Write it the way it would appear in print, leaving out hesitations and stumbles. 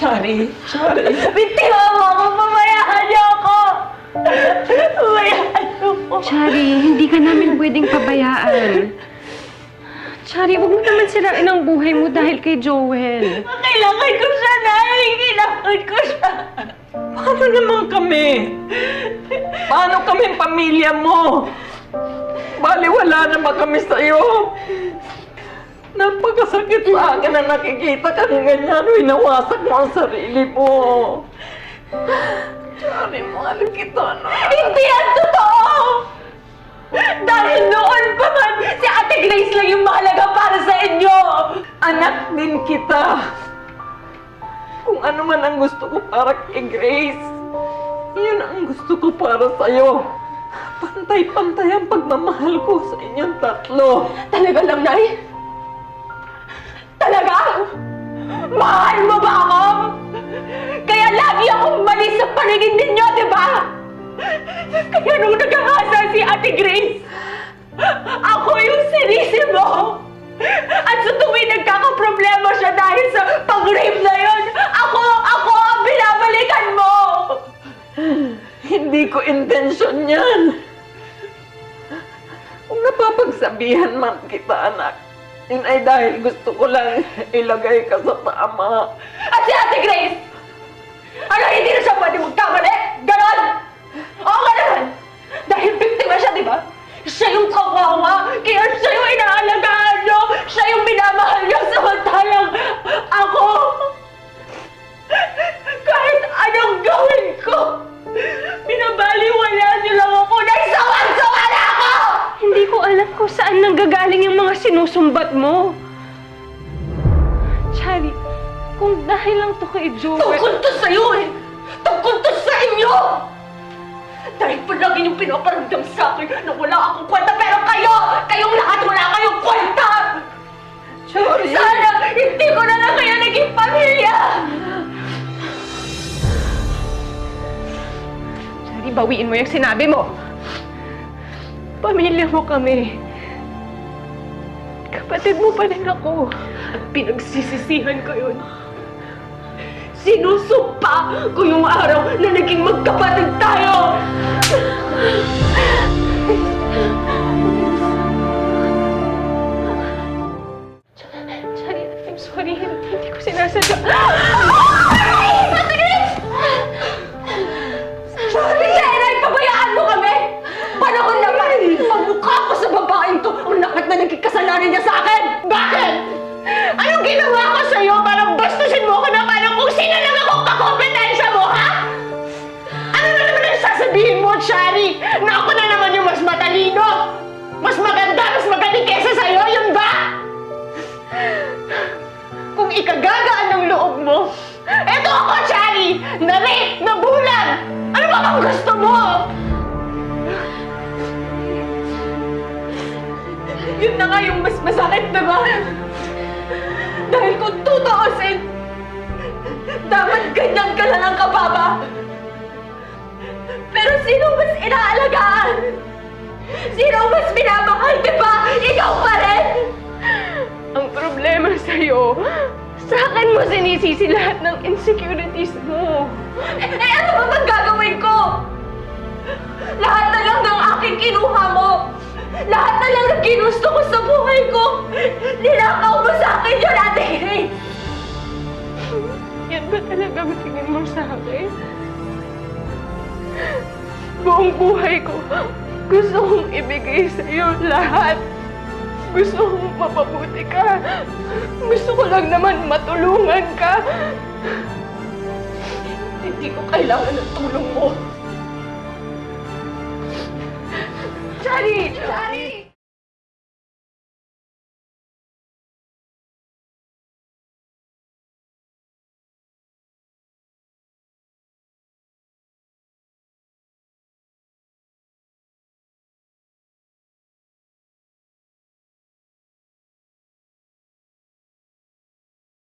Shari. Bitiwan mo ako! Pabayaan niyo ako! Pabayaan niyo ako! Shari, hindi ka namin pwedeng pabayaan. Shari, huwag mo naman sirain ang buhay mo dahil kay Joel. Kailangan ko siya, Nay! Kailangan ko siya! Paano naman kami? Paano kami pamilya mo? Baliwala naman kami sa'yo. Napakasakit sa akin na nakikita ka ng ganyan. Winawasak mo ang sarili mo. Shari, mahal kita na. Hindi yan totoo! Dahil noon pa man, si Ate Grace lang yung mahalaga para sa inyo! Anak din kita. Kung ano man ang gusto ko para kay Grace, yun ang gusto ko para sa'yo. Pantay-pantay ang pagmamahal ko sa inyong tatlo. Talaga lang, Nay? Talaga? Mahal mo ba ako? Kaya lagi akong mali sa paningin ninyo, di ba? Kaya nung nagkakasa si Ate Grace, ako yung sinisi mo. At sa tuwing nagkakaproblema siya dahil sa pag-rape na yun, ako ang binabalikan mo! Hindi ko intensyon yan. Kung napapagsabihan man kita, anak, yun ay dahil gusto ko lang ilagay ka sa tama. At si Ate Grace! Ano, hindi na siya pwede magkamali? Ganon! Oo nga naman! Dahil biktima siya, di ba? Siya yung kawawa, kaya siya yung inaalagaan nyo! Siya yung minamahal nyo samantalang ako! Kahit anong gawin ko, binabaliwala nyo lang ako dahil sawan-sawa na ako! Hindi ko alam kung saan nanggagaling yung mga sinusumbat mo. Shari, kung dahil lang to kay Joel... Tungkol to sa'yo eh! Tungkol to sa inyo! Dahil palagi niyong pinaparamdam sa akin na wala akong kwenta, pero kayong lahat wala kayong kwenta! Sorry! Sana hindi ko na lang kayo naging pamilya! Shari, bawiin mo yung sinabi mo. Pamilya mo kami. Kapatid mo pa rin ako. At pinagsisisihan ko yun. Sinusumpa ko yung araw na naging magkapatid tayo! Shari, I'm sorry. Hindi ko sinasadya. Ate Grace! Shari, Senay, pabayaan mo kami! Panahon na ba? Magmukha ko sa babaeng to ang lahat na naging kasalanan niya sa akin! Bakit? Anong ginawa ko sa'yo para bastusin mo ko na paano kung sino lang akong kakompetensya mo, ha? Ano na naman ang sasabihin mo, Shari? Na ako na naman yung mas matalino? Mas maganda, mas magaling kesa sa'yo, yun ba? Kung ikagagaan ng loob mo, eto ako, Shari! Na-rape, nabulag! Ano ba bang gusto mo? Yun na nga yung mas masakit, diba? Dahil kung tutuusin, dapat ganyan ka lang ang kababa. Pero sino mas inaalagaan? Sino mas minamahal, diba? Ikaw pa rin! Ang problema sa'yo, sa akin mo sinisisi lahat ng insecurities mo. Eh ano ba bang gagawin ko? Lahat na lang ng aking kinuha mo. Lahat na lang ng ginusto ko sa buhay ko. Ninakaw mo sa akin yun, Ate Grace. Yan ba talaga ang tingin mo sa akin? Buong buhay ko, gusto kong ibigay sa'yo lahat. Gusto kong mapabuti ka. Gusto ko lang naman matulungan ka. Hindi ko kailangan ng tulong mo. Shari! Shari!